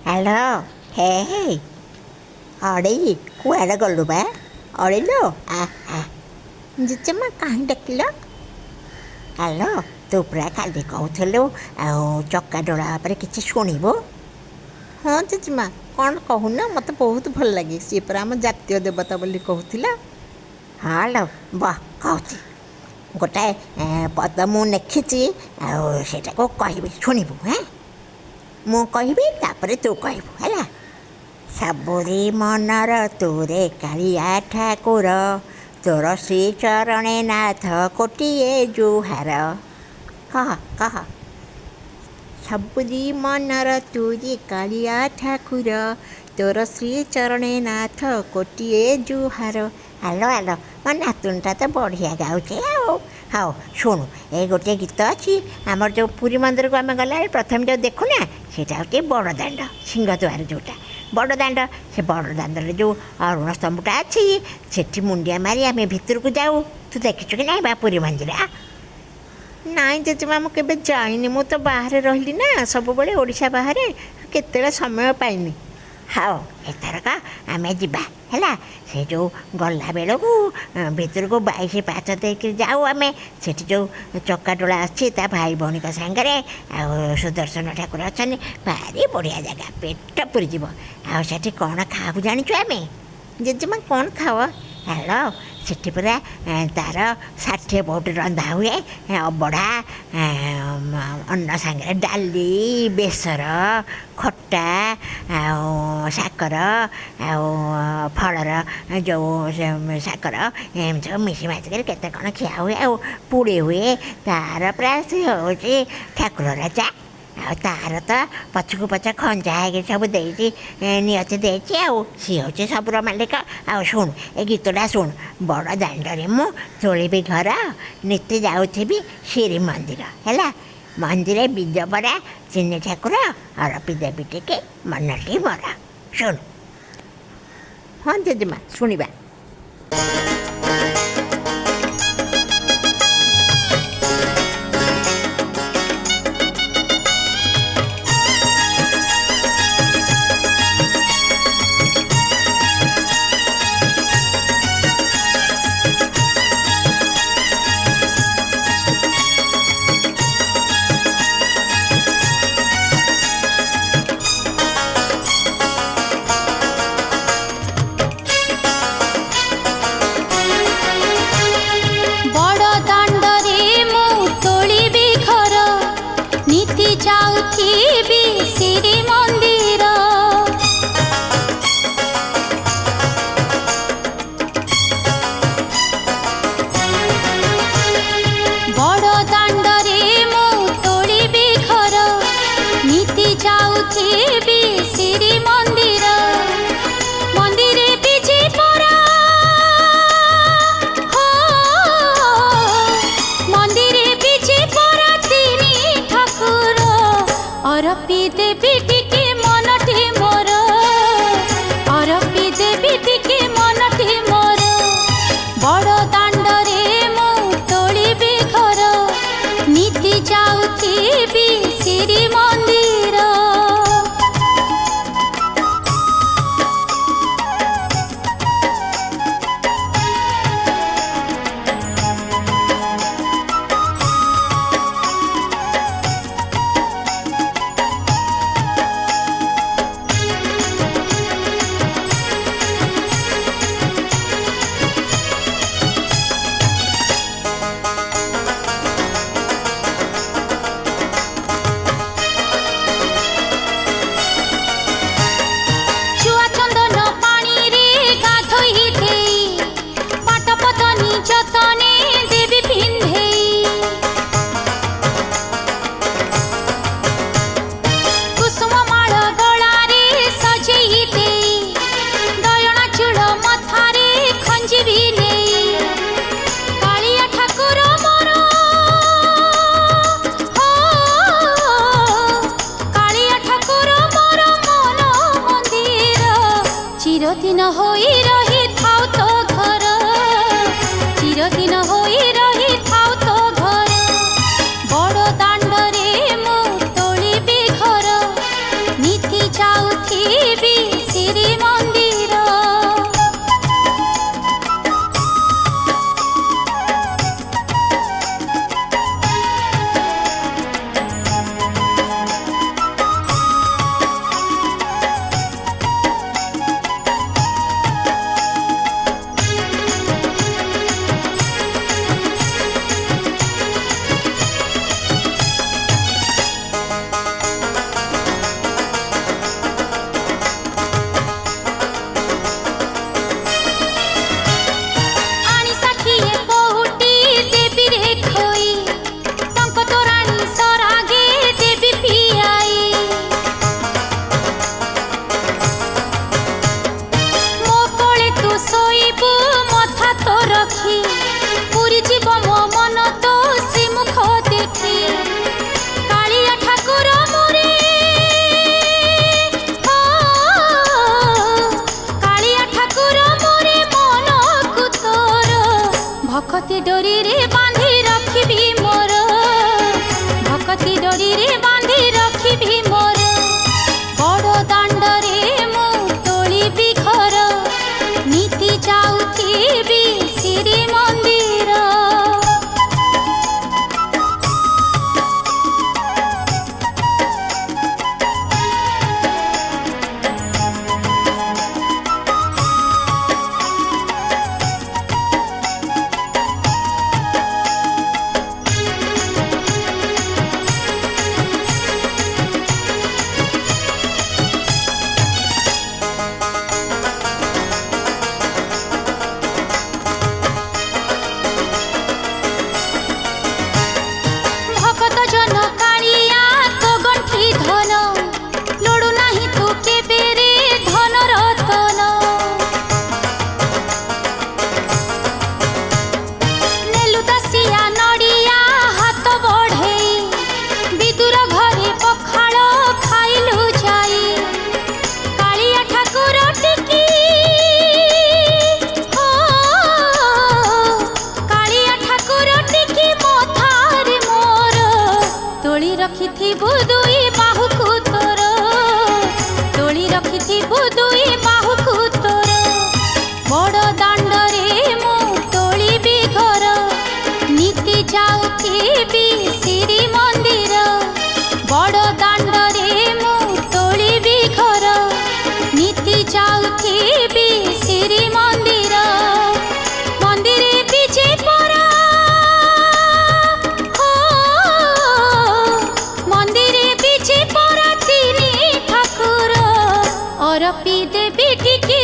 Hello ହେ ହେ ଅଡ଼େଇ କୁଆଡ଼େ ଗଲୁ ବା ଅଡ଼େଇଲୋ ଜେଜେମା କାହିଁ ଡାକିଲ? ହ୍ୟାଲୋ ତୁ ପୁରା କାଲି କହୁଥିଲୁ ଆଉ ଚକାଡୋଳା ଉପରେ କିଛି ଶୁଣିବୁ। ହଁ ଜେଜେମା କ'ଣ କହୁନ, ମୋତେ ବହୁତ ଭଲ ଲାଗେ। ସିଏ ପରା ଆମ ଜାତୀୟ ଦେବତା ବୋଲି କହୁଥିଲ। ହଁ ଲୋ କହୁଛି ଗୋଟାଏ ପଦ ମୁଁ ଲେଖିଛି, ଆଉ ସେଇଟାକୁ କହିବି ଶୁଣିବୁ। ମୁଁ କହିବି ତାପରେ ତୁ କହିବୁ ହେଲା। ସବୁରି ମନର ତୁରେ କାଳିଆ ଠାକୁର, ତୋର ଶ୍ରୀଚରଣେ ନାଥ କୋଟିଏ ଜୁହାର। କହ କହ। ସବୁରି ମନର ତୁରେ କାଳିଆ ଠାକୁର, ତୋର ଶ୍ରୀଚରଣେ ନାଥ କୋଟିଏ ଜୁହାର। ଆଲୋ ଆଲୋ ମୋ ନାତୁଣୀଟା ତ ବଢ଼ିଆ ଗାଉଛି ଆଉ। ହଉ ଶୁଣୁ, ଏଇ ଗୋଟିଏ ଗୀତ ଅଛି ଆମର ଯେଉଁ ପୁରୀ ମନ୍ଦିରକୁ ଆମେ ଗଲାବେଳେ ପ୍ରଥମେ ଯେଉଁ ଦେଖୁନା, ସେଇଟା ହେଉଛି ବଡ଼ଦାଣ୍ଡ ସିଂହଦ୍ୱାର ଯେଉଁଟା ବଡ଼ଦାଣ୍ଡ। ସେ ବଡ଼ଦାଣ୍ଡରେ ଯେଉଁ ଅରୁଣ ସ୍ତମ୍ଭଟା ଅଛି, ସେଠି ମୁଣ୍ଡିଆ ମାରି ଆମେ ଭିତରକୁ ଯାଉ। ତୁ ଦେଖିଛୁ କି ନାହିଁ ବା ପୁରୀ ମନ୍ଦିର? ନାଇଁ ଜେଜେମା, ମୁଁ କେବେ ଯାଇନି। ମୁଁ ତ ବାହାରେ ରହିଲି ନା ସବୁବେଳେ, ଓଡ଼ିଶା ବାହାରେ, କେତେବେଳେ ସମୟ ପାଇନି। ହଉ ଏଥରକ ଆମେ ଯିବା ହେଲା। ସେ ଯେଉଁ ଗଲାବେଳକୁ ଭିତରକୁ 22 ପାହାଚ ଦେଇକି ଯାଉ ଆମେ। ସେଠି ଯେଉଁ ଚକାଡୋଳା ଅଛି ତା ଭାଇ ଭଉଣୀଙ୍କ ସାଙ୍ଗରେ, ଆଉ ସୁଦର୍ଶନ ଠାକୁର ଅଛନ୍ତି। ଭାରି ବଢ଼ିଆ ଜାଗା, ପେଟ ପୁରିଯିବ। ଆଉ ସେଠି କ'ଣ ଖାଉ ଜାଣିଛୁ ଆମେ? ଜେଜେମା କ'ଣ ଖାଅ? ହ୍ୟାଲୋ ସେଠି ପୁରା ତା'ର 60 ପଉଟି ରନ୍ଧା ହୁଏ। ଅବଢ଼ା, ଅନ୍ନ ସାଙ୍ଗରେ ଡାଲି, ବେସର, ଖଟା, ଆଉ ସାକର, ଆଉ ଫଳର ଯେଉଁ ସାକର, ଏମିତି ସବୁ ମିଶି ମାସିକରି କେତେ କ'ଣ ଖିଆ ହୁଏ। ଆଉ ପୁଡ଼ି ହୁଏ। ତା'ର ପୁରା ସେ ହେଉଛି ଠାକୁର ରାଜା। ଆଉ ତା'ର ତ ପଛକୁ ପଛ ଖଞ୍ଜା ହେଇକି ସବୁ ଦେଇଛି, ନିଅତି ଦେଇଛି। ଆଉ ସିଏ ହେଉଛି ସବୁର ମାଲିକ। ଆଉ ଶୁଣ ଏ ଗୀତଟା ଶୁଣ। ବଡ଼ ଦାଣ୍ଡରେ ମୁଁ ତୋଳିବି ଘର, ନୀତି ଯାଉଥିବି ଶ୍ରୀମନ୍ଦିର ହେଲା। ମନ୍ଦିରେ ବିଜ ପରା ଚିନି ଠାକୁର, ଅରପି ଦେବି ଟିକେ ମନଟି ମୋର। ଶୁଣ। ହଁ ଜେଜେମା ଶୁଣିବା। ଅରପି ଦେବି ଟିକେ ମନଟି ମୋର, ଅରପି ଦେବି ଟିକେ ମନଟି ମୋର। ବଡ଼ ଦାଣ୍ଡରେ ମୁଁ ତୋଳିବି ଘର, ନୀତି ଯାଉଥିବି ଶ୍ରୀମନ୍ଦିର। চিরদিন হই রহি থাও তো ঘর, চিরদিন হই রহি থাও তো ঘর। বড় দাণ্ডরে মু তোলিবি ঘর, নীতি যাও डोरी रे बांधी रखिबी मोर भक्ति डोरी रे बांधी रखिबी मोर बड़ दांड रे मु तोलिबी घर नीति जाउथिबी श्री मंदिर भगत जन कालिया तो गंठी धन लोड़ू नाही तू केबे रे धन रतन नेलु दासिया नड़िया हाथ बढ़ेई विदुर घरे पखाल खाइलु जाई कालिया ठाकुर टिकी हो कालिया ठाकुर टिकी मथारे मोर तोली रखिथिबु दुई बाहुकु तोर तोली रखिथिबु दुई बाहुकु तोर बड़ दांड रे मु तोलिबी घर नीति जाउथिबी श्री मंदिर बड़ दांड रे मु तोलिबी घर नीति जाउथिबी श्री मंदिर मंदिरे बीजे परा हो मंदिरे बीजे परा तिनी ठाकुर अरपी देवी टिकी